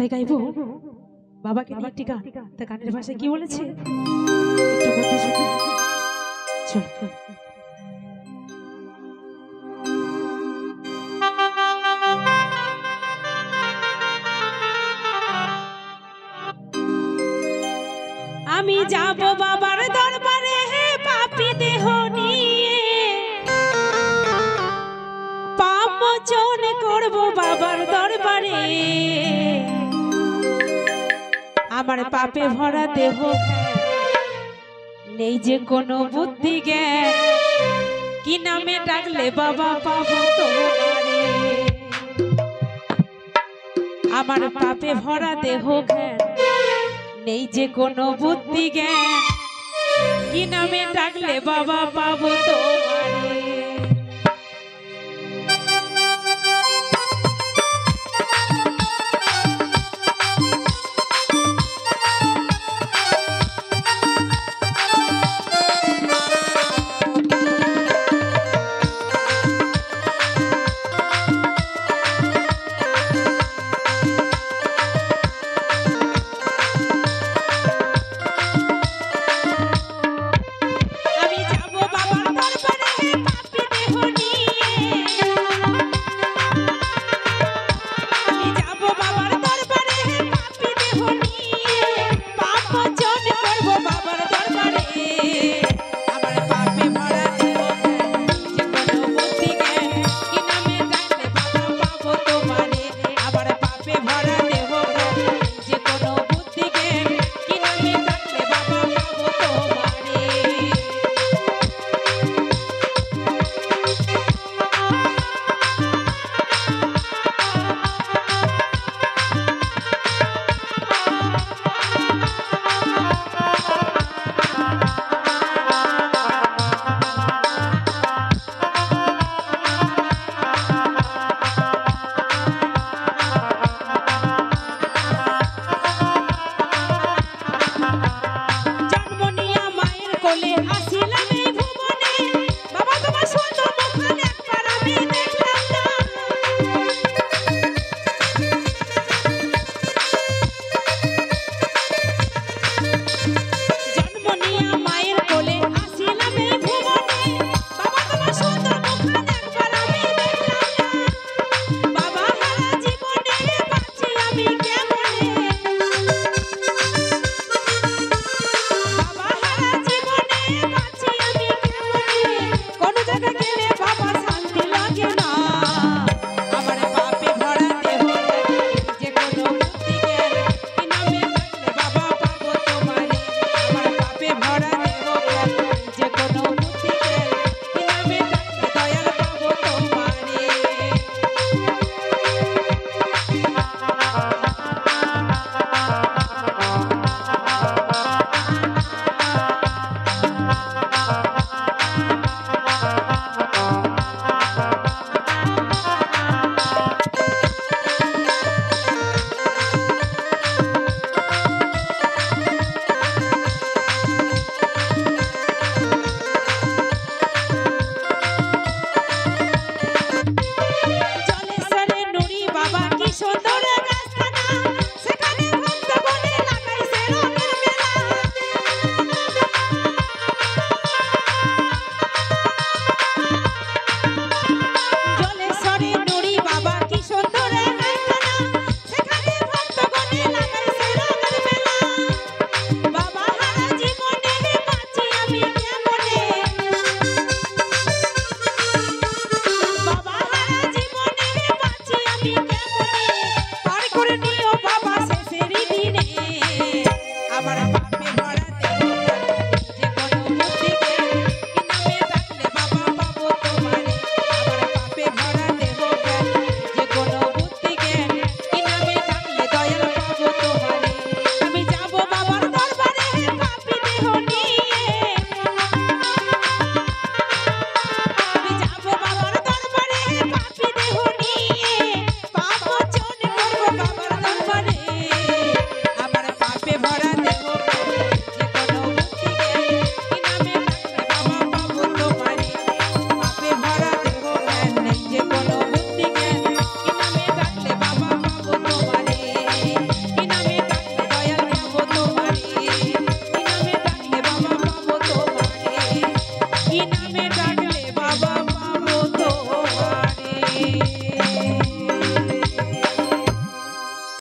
তাই গাইবো বাবাকে নিয়ে একটি গান। তা গানের ভাষায় কি বলেছে একটু বলতে শুনি। চল আমি যাব বাবার দরবারে হে পাপী দেহ নিয়ে, পাপ মোচন করব বাবার দরবারে। আমার পাপে ভরা দেহ নেই যে কোনো বুদ্ধি জ্ঞান, কি নামে ডাকলে বাবা পাবো তোমারে। আমার পাপে ভরা দেহ নেই যে কোনো বুদ্ধি জ্ঞান, কি নামে ডাকলে বাবা পাবো তোমারে।